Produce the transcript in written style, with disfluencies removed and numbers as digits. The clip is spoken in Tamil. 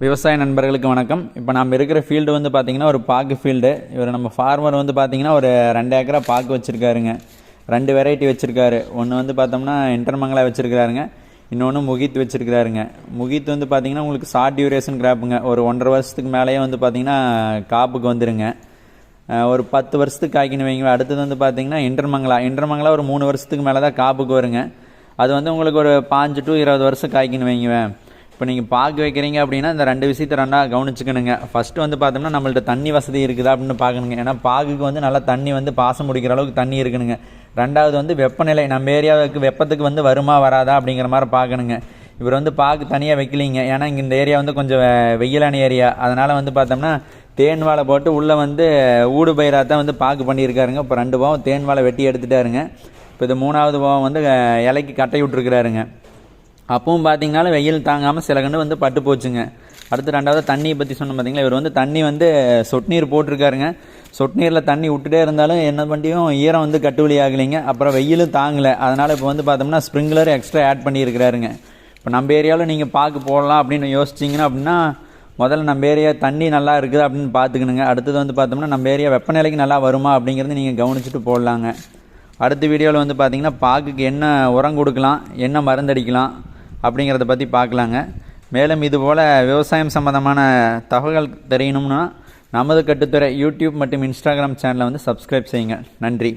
விவசாய நண்பர்களுக்கு வணக்கம். இப்போ நம்ம இருக்கிற ஃபீல்டு வந்து பார்த்திங்கன்னா ஒரு பாக்கு ஃபீல்டு. இவர் நம்ம ஃபார்மர் வந்து பார்த்திங்கன்னா ஒரு 2 ஏக்கரா பாக்கு வச்சுருக்காருங்க. 2 வெரைட்டி வச்சுருக்காரு. ஒன்று வந்து பார்த்தோம்னா இன்டர்மங்களா வச்சுருக்காருங்க, இன்னொன்று முகித் வச்சுருக்காருங்க. முகித் வந்து பார்த்திங்கன்னா உங்களுக்கு ஷார்ட் டியூரேஷன் கிராப்புங்க. ஒரு 1.5 வருஷத்துக்கு மேலேயே வந்து பார்த்திங்கன்னா காப்புக்கு வந்துடுங்க. ஒரு 10 வருஷத்துக்கு காய்க்கணும் வைங்க. அடுத்தது வந்து பார்த்திங்கன்னா இன்டர்மங்களா ஒரு 3 வருஷத்துக்கு மேலே தான் காப்புக்கு வருங்க. அது வந்து உங்களுக்கு ஒரு 5 to 20 வருஷம் காய்க்கணும் வைங்குவேன். இப்போ நீங்கள் பாக்கு வைக்கிறீங்க அப்படின்னா இந்த 2 விஷயத்தை ரெண்டாக கவனிச்சுக்கணுங்க. ஃபஸ்ட்டு வந்து பார்த்தோம்னா நம்மள்ட்ட தண்ணி வசதி இருக்குதா அப்படின்னு பார்க்கணுங்க. ஏன்னா பாகுக்கு வந்து நல்லா தண்ணி வந்து பாசம் முடிக்கிற அளவுக்கு தண்ணி இருக்கணுங்க. ரெண்டாவது வந்து வெப்பநிலை நம்ம ஏரியாவுக்கு வெப்பத்துக்கு வந்து வருமா வராதா அப்படிங்கிற மாதிரி பார்க்கணுங்க. இவர் வந்து பாக்கு தனியாக வைக்கலிங்க. ஏன்னா இங்கே இந்த ஏரியா வந்து கொஞ்சம் வெயிலான ஏரியா. அதனால் வந்து பார்த்தோம்னா தேன் வாழை போட்டு உள்ளே வந்து ஊடு பயிராக தான் வந்து பாக்கு பண்ணியிருக்காருங்க. இப்போ 2 பாவம் தேன் வாழை வெட்டி எடுத்துட்டாருங்க. இப்போ இது 3வது பாவம் வந்து இலைக்கு கட்டை விட்டுருக்குறாருங்க. அப்பவும் பார்த்தீங்கனாலும் வெயில் தாங்காமல் சில கண்டு வந்து பட்டு போச்சுங்க. அடுத்து 2வது தண்ணியை பற்றி சொன்ன பார்த்தீங்களா, இவர் வந்து தண்ணி வந்து சொட்டு நீர் போட்டிருக்காருங்க. சொட்டு நீரில் தண்ணி விட்டுட்டே இருந்தாலும் என்ன பண்ணியும் ஈரம் வந்து கட்டுவலி ஆகலைங்க. அப்புறம் வெயிலும் தாங்கலை. அதனால் இப்போ வந்து பார்த்தோம்னா ஸ்ப்ரிங்க்லர் எக்ஸ்ட்ரா ஆட் பண்ணியிருக்கிறாருங்க. இப்போ நம்ம ஏரியாவில் நீங்கள் பாக்கு போடலாம் அப்படின்னு யோசிச்சிங்கன்னா அப்படின்னா முதல்ல நம்ம ஏரியா தண்ணி நல்லா இருக்குது அப்படின்னு பார்த்துக்கணுங்க. அடுத்தது வந்து பார்த்தோம்னா நம்ம ஏரியா வெப்பநிலைக்கு நல்லா வருமா அப்படிங்கிறது நீங்கள் கவனிச்சுட்டு போடலாங்க. அடுத்த வீடியோவில் வந்து பார்த்திங்கன்னா பாக்குக்கு என்ன உரம் கொடுக்கலாம், என்ன மருந்தடிக்கலாம் அப்படிங்கிறத பற்றி பார்க்கலாங்க. மேலும் இதுபோல் விவசாயம் சம்மந்தமான தகவல்கள் தெரியணும்னா நமது கட்டுத்துறை யூடியூப் மற்றும் இன்ஸ்டாகிராம் சேனலை வந்து சப்ஸ்கிரைப் செய்யுங்க. நன்றி.